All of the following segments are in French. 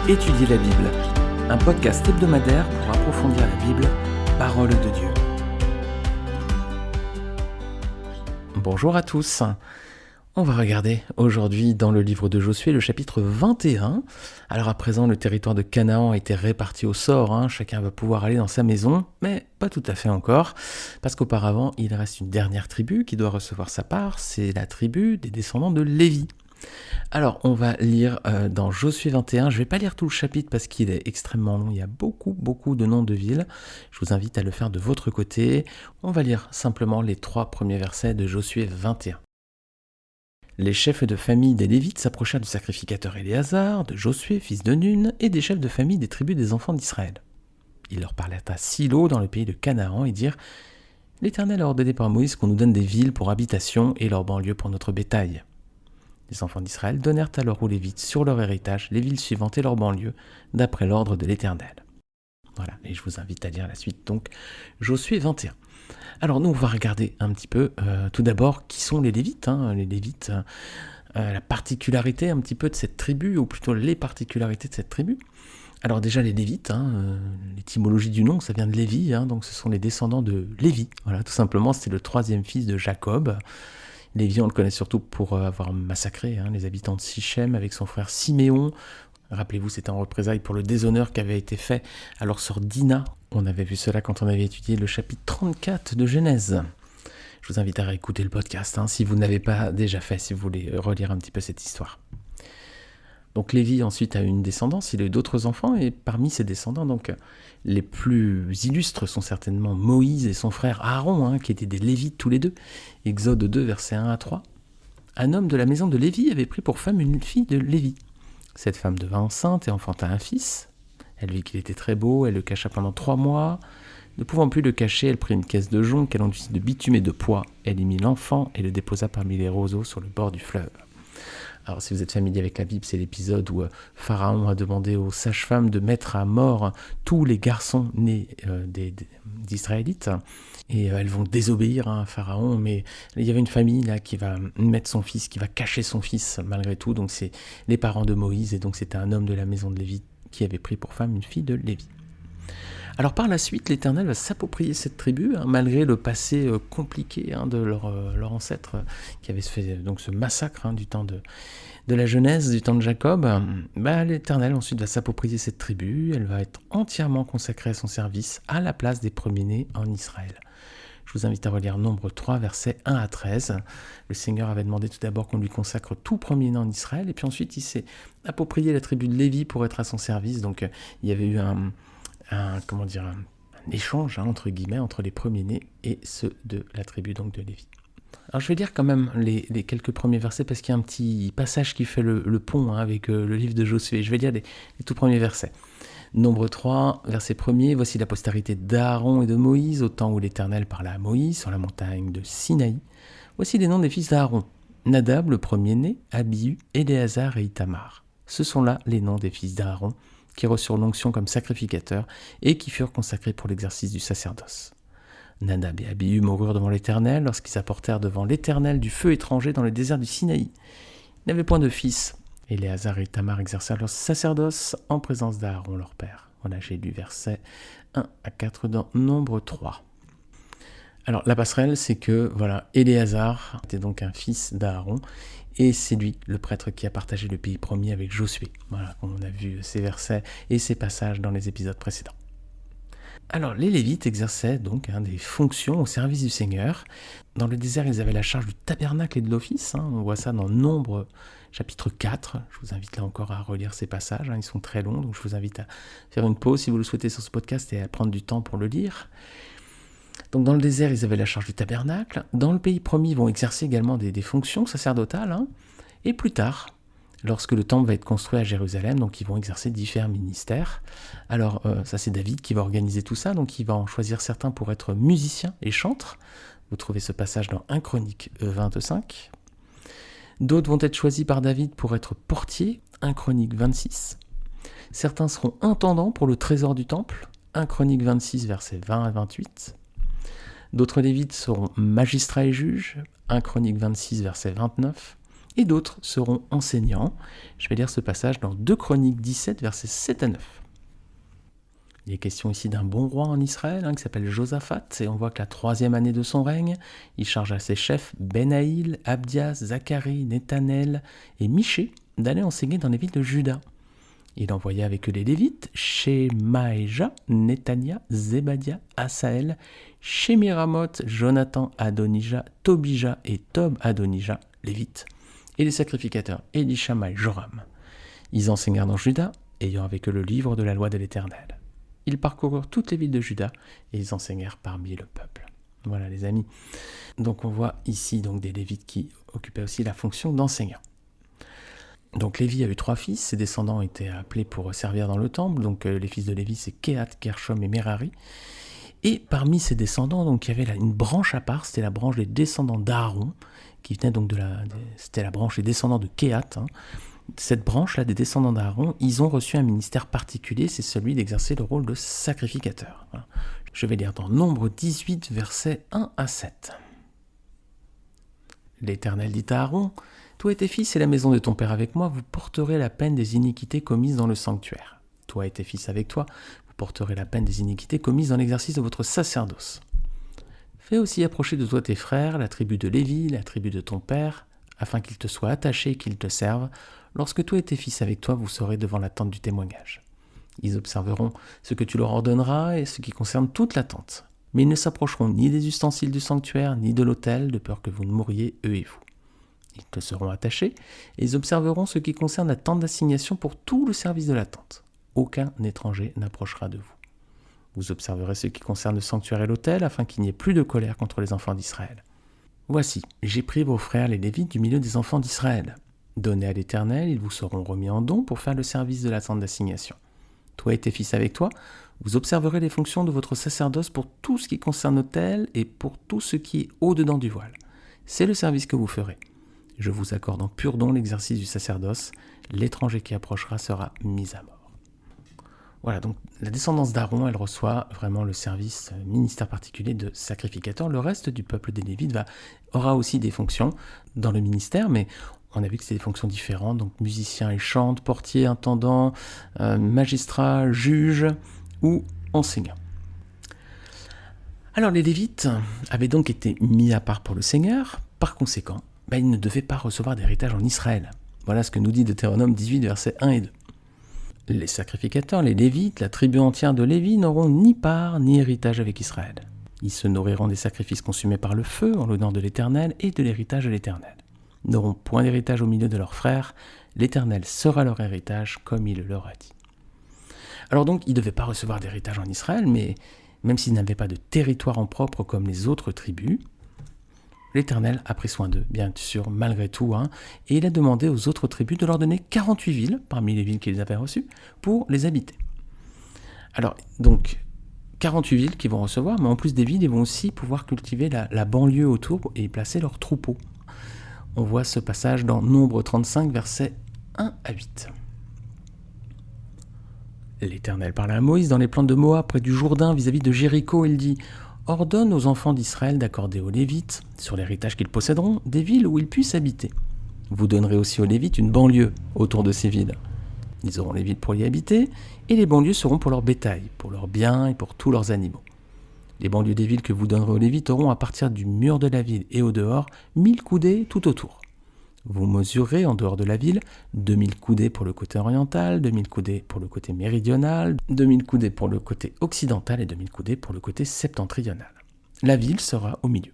Étudier la Bible, un podcast hebdomadaire pour approfondir la Bible, parole de Dieu. Bonjour à tous. On va regarder aujourd'hui dans le livre de Josué le chapitre 21. Alors à présent, le territoire de Canaan a été réparti au sort, chacun va pouvoir aller dans sa maison, mais pas tout à fait encore, parce qu'auparavant, il reste une dernière tribu qui doit recevoir sa part, c'est la tribu des descendants de Lévi. Alors, on va lire dans Josué 21, je ne vais pas lire tout le chapitre parce qu'il est extrêmement long, il y a beaucoup de noms de villes, je vous invite à le faire de votre côté. On va lire simplement les 3 premiers versets de Josué 21. Les chefs de famille des Lévites s'approchèrent du sacrificateur Éléazar, de Josué, fils de Nun, et des chefs de famille des tribus des enfants d'Israël. Ils leur parlèrent à Silo, dans le pays de Canaan, et dirent « L'Éternel a ordonné par Moïse qu'on nous donne des villes pour habitation et leurs banlieues pour notre bétail. » Les enfants d'Israël donnèrent alors aux Lévites sur leur héritage les villes suivantes et leurs banlieues, d'après l'ordre de l'Éternel. Voilà, et je vous invite à lire la suite, donc Josué 21. Alors nous, on va regarder un petit peu, tout d'abord, qui sont les Lévites. Les Lévites, la particularité un petit peu de cette tribu, ou plutôt les particularités de cette tribu. Alors déjà, les Lévites, l'étymologie du nom, ça vient de Lévi, donc ce sont les descendants de Lévi. Voilà, tout simplement, c'était le 3e fils de Jacob. Lévi, on le connaît surtout pour avoir massacré les habitants de Sichem avec son frère Siméon. Rappelez-vous, c'était en représailles pour le déshonneur qui avait été fait à leur sœur Dina. On avait vu cela quand on avait étudié le chapitre 34 de Genèse. Je vous invite à réécouter le podcast si vous n'avez pas déjà fait, si vous voulez relire un petit peu cette histoire. Donc Lévi ensuite a eu une descendance, il a eu d'autres enfants, et parmi ses descendants, donc, les plus illustres sont certainement Moïse et son frère Aaron, qui étaient des Lévites tous les deux. Exode 2, versets 1 à 3. Un homme de la maison de Lévi avait pris pour femme une fille de Lévi. Cette femme devint enceinte et enfanta un fils. Elle vit qu'il était très beau, elle le cacha pendant 3 mois. Ne pouvant plus le cacher, elle prit une caisse de jonc qu'elle enduisit de bitume et de pois. Elle y mit l'enfant et le déposa parmi les roseaux sur le bord du fleuve. Alors si vous êtes familier avec la Bible, c'est l'épisode où Pharaon a demandé aux sages-femmes de mettre à mort tous les garçons nés d'Israélites. Et elles vont désobéir à Pharaon, mais il y avait une famille là qui va mettre son fils, qui va cacher son fils malgré tout. Donc c'est les parents de Moïse, et donc c'était un homme de la maison de Lévi qui avait pris pour femme une fille de Lévi. Alors par la suite, l'Éternel va s'approprier cette tribu, malgré le passé compliqué de leur ancêtre qui avait fait donc ce massacre du temps de la Genèse, du temps de Jacob. L'Éternel ensuite va s'approprier cette tribu, elle va être entièrement consacrée à son service à la place des premiers-nés en Israël. Je vous invite à relire Nombre 3, versets 1 à 13. Le Seigneur avait demandé tout d'abord qu'on lui consacre tout premier-né en Israël, et puis ensuite il s'est approprié la tribu de Lévi pour être à son service. Donc il y avait eu un échange entre guillemets entre les premiers-nés et ceux de la tribu donc de Lévi. Alors je vais lire quand même les quelques premiers versets parce qu'il y a un petit passage qui fait le pont avec le livre de Josué. Je vais lire les tout premiers versets. Nombre 3, verset 1er, voici la postérité d'Aaron et de Moïse au temps où l'Éternel parla à Moïse sur la montagne de Sinaï. Voici les noms des fils d'Aaron. Nadab, le premier-né, Abihu, Éléazar et Ithamar. Ce sont là les noms des fils d'Aaron qui reçurent l'onction comme sacrificateurs et qui furent consacrés pour l'exercice du sacerdoce. Nadab et Abihu moururent devant l'Éternel lorsqu'ils apportèrent devant l'Éternel du feu étranger dans le désert du Sinaï. Ils n'avaient point de fils. Éléazar et Ithamar exercèrent leur sacerdoce en présence d'Aaron leur père. Voilà, j'ai lu versets 1 à 4 dans Nombre 3. Alors la passerelle, c'est que Éléazar était donc un fils d'Aaron, et c'est lui, le prêtre, qui a partagé le pays promis avec Josué. Voilà, on a vu ces versets et ces passages dans les épisodes précédents. Alors, les Lévites exerçaient donc des fonctions au service du Seigneur. Dans le désert, ils avaient la charge du tabernacle et de l'office. On voit ça dans Nombre, chapitre 4. Je vous invite là encore à relire ces passages. Ils sont très longs, donc je vous invite à faire une pause si vous le souhaitez sur ce podcast et à prendre du temps pour le lire. Donc dans le désert, ils avaient la charge du tabernacle. Dans le pays promis, ils vont exercer également des fonctions sacerdotales. Et plus tard, lorsque le temple va être construit à Jérusalem, donc ils vont exercer différents ministères. Alors ça c'est David qui va organiser tout ça, donc il va en choisir certains pour être musiciens et chantres. Vous trouvez ce passage dans 1 Chronique 25. D'autres vont être choisis par David pour être portiers, 1 Chronique 26. Certains seront intendants pour le trésor du temple, 1 Chronique 26, versets 20 à 28. D'autres Lévites seront magistrats et juges, 1 Chronique 26, verset 29. et d'autres seront enseignants. Je vais lire ce passage dans 2 Chroniques 17, versets 7 à 9. Il est question ici d'un bon roi en Israël qui s'appelle Josaphat, et on voit que la 3e année de son règne, il charge à ses chefs Benaïl, Abdias, Zacharie, Nethanel et Michée d'aller enseigner dans les villes de Juda. Il envoya avec eux les Lévites, Shemaéja, Netania, Zébadia, Asaël, Shemiramoth, Jonathan, Adonija, Tobija et Tob Adonija, Lévites, et les sacrificateurs Élishama et Joram. Ils enseignèrent dans Juda, ayant avec eux le livre de la loi de l'Éternel. Ils parcoururent toutes les villes de Juda et ils enseignèrent parmi le peuple. Voilà les amis. Donc on voit ici donc des Lévites qui occupaient aussi la fonction d'enseignants. Donc Lévi a eu 3 fils, ses descendants étaient appelés pour servir dans le temple. Donc les fils de Lévi, c'est Kehat, Gershom et Merari. Et parmi ces descendants, donc, il y avait une branche à part, c'était la branche des descendants d'Aaron, qui venait donc c'était la branche des descendants de Kehat. Cette branche-là des descendants d'Aaron, ils ont reçu un ministère particulier, c'est celui d'exercer le rôle de sacrificateur. Voilà. Je vais lire dans Nombre 18, versets 1 à 7. L'Éternel dit à Aaron, « Toi et tes fils et la maison de ton père avec moi, vous porterez la peine des iniquités commises dans le sanctuaire. Toi et tes fils avec toi, vous porterez la peine des iniquités commises dans l'exercice de votre sacerdoce. Fais aussi approcher de toi tes frères, la tribu de Lévi, la tribu de ton père, afin qu'ils te soient attachés et qu'ils te servent, lorsque toi et tes fils avec toi, vous serez devant la tente du témoignage. Ils observeront ce que tu leur ordonneras et ce qui concerne toute la tente. Mais ils ne s'approcheront ni des ustensiles du sanctuaire, ni de l'autel, de peur que vous ne mouriez, eux et vous. Ils te seront attachés, et ils observeront ce qui concerne la tente d'assignation pour tout le service de la tente. Aucun étranger n'approchera de vous. Vous observerez ce qui concerne le sanctuaire et l'autel, afin qu'il n'y ait plus de colère contre les enfants d'Israël. Voici, j'ai pris vos frères les Lévites du milieu des enfants d'Israël. Donnez à l'Éternel, ils vous seront remis en don pour faire le service de la tente d'assignation. Toi et tes fils avec toi, vous observerez les fonctions de votre sacerdoce pour tout ce qui concerne l'autel et pour tout ce qui est au-dedans du voile. C'est le service que vous ferez. Je vous accorde en pur don l'exercice du sacerdoce. L'étranger qui approchera sera mis à mort. Voilà, donc la descendance d'Aaron, elle reçoit vraiment le service ministère particulier de sacrificateur. Le reste du peuple des Lévites aura aussi des fonctions dans le ministère, mais on a vu que c'était des fonctions différentes, donc musicien et chante, portier, intendant, magistrat, juge ou enseignant. Alors les Lévites avaient donc été mis à part pour le Seigneur, par conséquent, ils ne devaient pas recevoir d'héritage en Israël. Voilà ce que nous dit Deutéronome 18, versets 1 et 2. Les sacrificateurs, les Lévites, la tribu entière de Lévi n'auront ni part ni héritage avec Israël. Ils se nourriront des sacrifices consumés par le feu en l'honneur de l'Éternel et de l'héritage de l'Éternel. Ils n'auront point d'héritage au milieu de leurs frères. L'Éternel sera leur héritage comme il leur a dit. Alors donc, ils ne devaient pas recevoir d'héritage en Israël, mais même s'ils n'avaient pas de territoire en propre comme les autres tribus, l'Éternel a pris soin d'eux, bien sûr, malgré tout, et il a demandé aux autres tribus de leur donner 48 villes, parmi les villes qu'ils avaient reçues, pour les habiter. Alors, donc, 48 villes qu'ils vont recevoir, mais en plus des villes, ils vont aussi pouvoir cultiver la banlieue autour et y placer leurs troupeaux. On voit ce passage dans Nombre 35, versets 1 à 8. L'Éternel parla à Moïse dans les plaines de Moab, près du Jourdain, vis-à-vis de Jéricho. Il dit « Ordonne aux enfants d'Israël d'accorder aux Lévites, sur l'héritage qu'ils posséderont, des villes où ils puissent habiter. Vous donnerez aussi aux Lévites une banlieue autour de ces villes. Ils auront les villes pour y habiter, et les banlieues seront pour leur bétail, pour leurs biens et pour tous leurs animaux. Les banlieues des villes que vous donnerez aux Lévites auront à partir du mur de la ville et au dehors 1000 coudées tout autour. Vous mesurerez en dehors de la ville 2000 coudées pour le côté oriental, 2000 coudées pour le côté méridional, 2000 coudées pour le côté occidental et 2000 coudées pour le côté septentrional. La ville sera au milieu.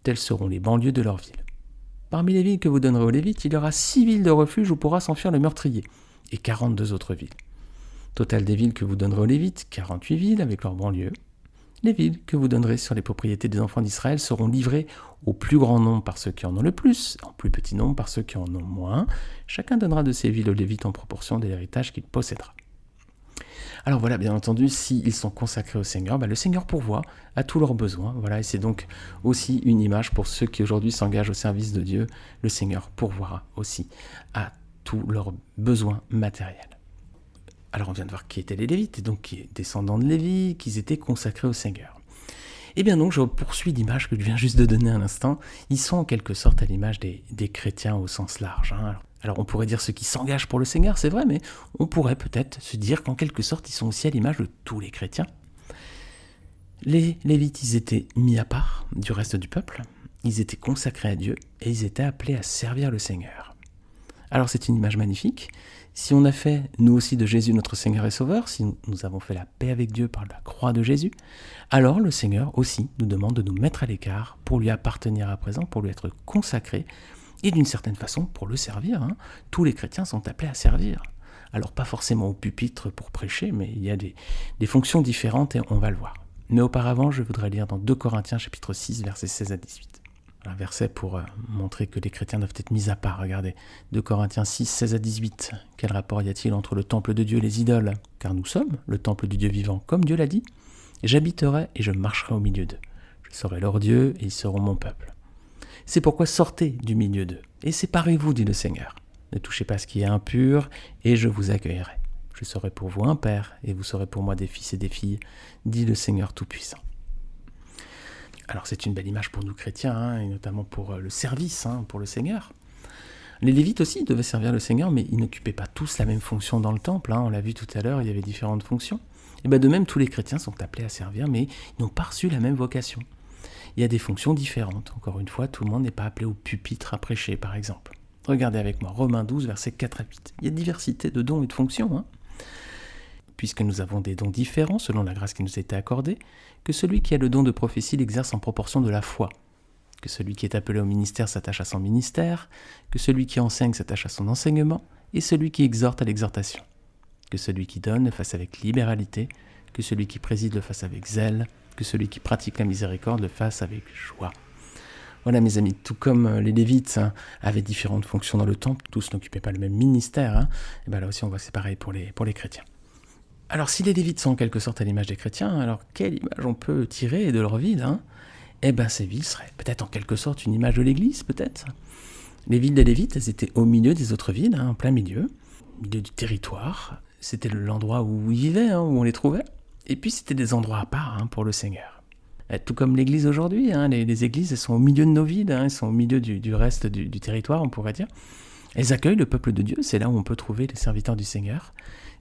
Telles seront les banlieues de leur ville. Parmi les villes que vous donnerez aux Lévites, il y aura 6 villes de refuge où pourra s'enfuir le meurtrier, et 42 autres villes. Total des villes que vous donnerez aux Lévites, 48 villes avec leurs banlieues. Les villes que vous donnerez sur les propriétés des enfants d'Israël seront livrées au plus grand nombre par ceux qui en ont le plus, en plus petit nombre par ceux qui en ont moins. Chacun donnera de ces villes aux Lévites en proportion de l'héritage qu'il possédera. Alors voilà, bien entendu, s'ils sont consacrés au Seigneur, le Seigneur pourvoit à tous leurs besoins. Voilà, et c'est donc aussi une image pour ceux qui aujourd'hui s'engagent au service de Dieu. Le Seigneur pourvoira aussi à tous leurs besoins matériels. Alors on vient de voir qui étaient les Lévites, et donc qui est descendants de Lévi, qu'ils étaient consacrés au Seigneur. Et bien donc, je poursuis l'image que je viens juste de donner un instant. Ils sont en quelque sorte à l'image des chrétiens au sens large. Alors on pourrait dire ceux qui s'engagent pour le Seigneur, c'est vrai, mais on pourrait peut-être se dire qu'en quelque sorte, ils sont aussi à l'image de tous les chrétiens. Les Lévites, ils étaient mis à part du reste du peuple, ils étaient consacrés à Dieu et ils étaient appelés à servir le Seigneur. Alors c'est une image magnifique. Si on a fait, nous aussi, de Jésus notre Seigneur et Sauveur, si nous avons fait la paix avec Dieu par la croix de Jésus, alors le Seigneur aussi nous demande de nous mettre à l'écart pour lui appartenir à présent, pour lui être consacrés et d'une certaine façon pour le servir. Tous les chrétiens sont appelés à servir. Alors pas forcément au pupitre pour prêcher, mais il y a des fonctions différentes et on va le voir. Mais auparavant, je voudrais lire dans 2 Corinthiens chapitre 6, versets 16 à 18. Un verset pour montrer que les chrétiens doivent être mis à part. Regardez, 2 Corinthiens 6, 16 à 18. Quel rapport y a-t-il entre le temple de Dieu et les idoles ? Car nous sommes le temple du Dieu vivant, comme Dieu l'a dit. J'habiterai et je marcherai au milieu d'eux. Je serai leur Dieu et ils seront mon peuple. C'est pourquoi sortez du milieu d'eux et séparez-vous, dit le Seigneur. Ne touchez pas ce qui est impur et je vous accueillerai. Je serai pour vous un père, et vous serez pour moi des fils et des filles, dit le Seigneur Tout-Puissant. Alors c'est une belle image pour nous chrétiens, et notamment pour le service, pour le Seigneur. Les Lévites aussi devaient servir le Seigneur, mais ils n'occupaient pas tous la même fonction dans le temple. On l'a vu tout à l'heure, il y avait différentes fonctions. Et de même, tous les chrétiens sont appelés à servir, mais ils n'ont pas reçu la même vocation. Il y a des fonctions différentes. Encore une fois, tout le monde n'est pas appelé au pupitre à prêcher, par exemple. Regardez avec moi, Romains 12, versets 4 à 8. Il y a diversité de dons et de fonctions, Puisque nous avons des dons différents selon la grâce qui nous a été accordée, que celui qui a le don de prophétie l'exerce en proportion de la foi, que celui qui est appelé au ministère s'attache à son ministère, que celui qui enseigne s'attache à son enseignement, et celui qui exhorte à l'exhortation, que celui qui donne le fasse avec libéralité, que celui qui préside le fasse avec zèle, que celui qui pratique la miséricorde le fasse avec joie. Voilà mes amis, tout comme les Lévites avaient différentes fonctions dans le temple, tous n'occupaient pas le même ministère, et là aussi on voit c'est pareil pour les chrétiens. Alors si les Lévites sont en quelque sorte à l'image des chrétiens, alors quelle image on peut tirer de leur ville ces villes seraient peut-être en quelque sorte une image de l'Église, peut-être. Les villes des Lévites, elles étaient au milieu des autres villes, en plein milieu, au milieu du territoire. C'était l'endroit où ils vivaient, où on les trouvait. Et puis c'était des endroits à part pour le Seigneur. Tout comme l'Église aujourd'hui, les églises, elles sont au milieu de nos villes, elles sont au milieu du reste du territoire, on pourrait dire. Elles accueillent le peuple de Dieu, c'est là où on peut trouver les serviteurs du Seigneur.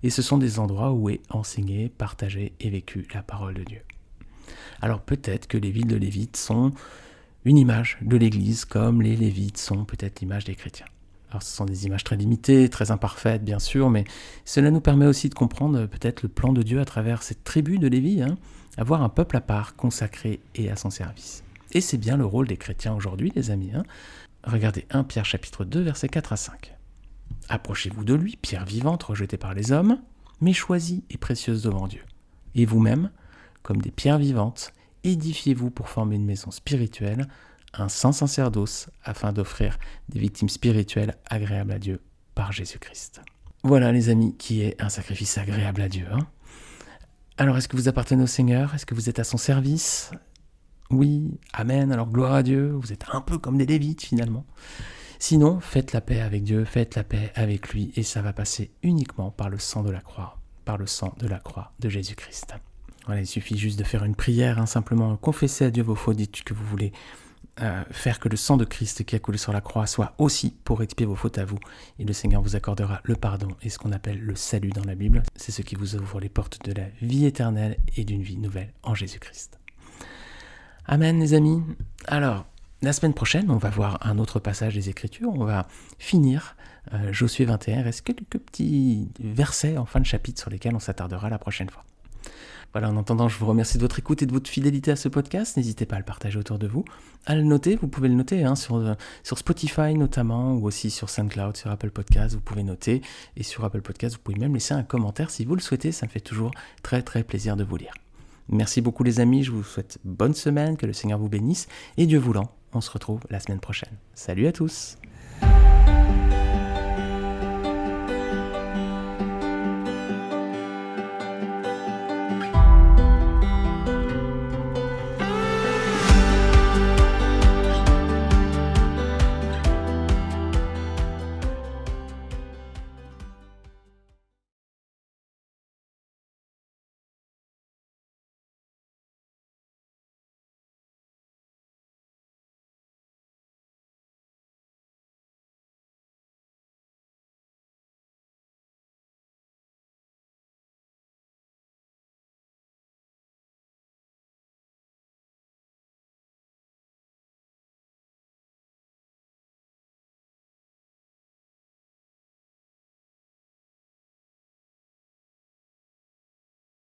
Et ce sont des endroits où est enseignée, partagée et vécue la parole de Dieu. Alors peut-être que les villes de Lévites sont une image de l'Église, comme les Lévites sont peut-être l'image des chrétiens. Alors ce sont des images très limitées, très imparfaites bien sûr, mais cela nous permet aussi de comprendre peut-être le plan de Dieu à travers cette tribu de Lévi, avoir un peuple à part, consacré et à son service. Et c'est bien le rôle des chrétiens aujourd'hui, les amis. Regardez 1 Pierre chapitre 2, versets 4 à 5. Approchez-vous de lui, pierre vivante rejetée par les hommes, mais choisie et précieuse devant Dieu. Et vous-même, comme des pierres vivantes, édifiez-vous pour former une maison spirituelle, un saint sacerdoce, afin d'offrir des victimes spirituelles agréables à Dieu par Jésus-Christ. Voilà les amis, qui est un sacrifice agréable à Dieu. Alors est-ce que vous appartenez au Seigneur ? Est-ce que vous êtes à son service ? Oui, amen, alors gloire à Dieu, vous êtes un peu comme des Lévites finalement. Sinon, faites la paix avec Dieu, faites la paix avec lui, et ça va passer uniquement par le sang de la croix, de Jésus-Christ. Voilà, il suffit juste de faire une prière, simplement confesser à Dieu vos fautes, dites que vous voulez faire que le sang de Christ qui a coulé sur la croix soit aussi pour expier vos fautes à vous, et le Seigneur vous accordera le pardon et ce qu'on appelle le salut dans la Bible. C'est ce qui vous ouvre les portes de la vie éternelle et d'une vie nouvelle en Jésus-Christ. Amen les amis. Alors, la semaine prochaine, on va voir un autre passage des Écritures. On va finir Josué 21. Il reste quelques petits versets en fin de chapitre sur lesquels on s'attardera la prochaine fois. Voilà, en attendant, je vous remercie de votre écoute et de votre fidélité à ce podcast. N'hésitez pas à le partager autour de vous, à le noter. Vous pouvez le noter sur Spotify notamment, ou aussi sur SoundCloud, sur Apple Podcast. Vous pouvez noter. Et sur Apple Podcast, vous pouvez même laisser un commentaire si vous le souhaitez. Ça me fait toujours très très plaisir de vous lire. Merci beaucoup les amis. Je vous souhaite bonne semaine, que le Seigneur vous bénisse. Et Dieu voulant, on se retrouve la semaine prochaine. Salut à tous!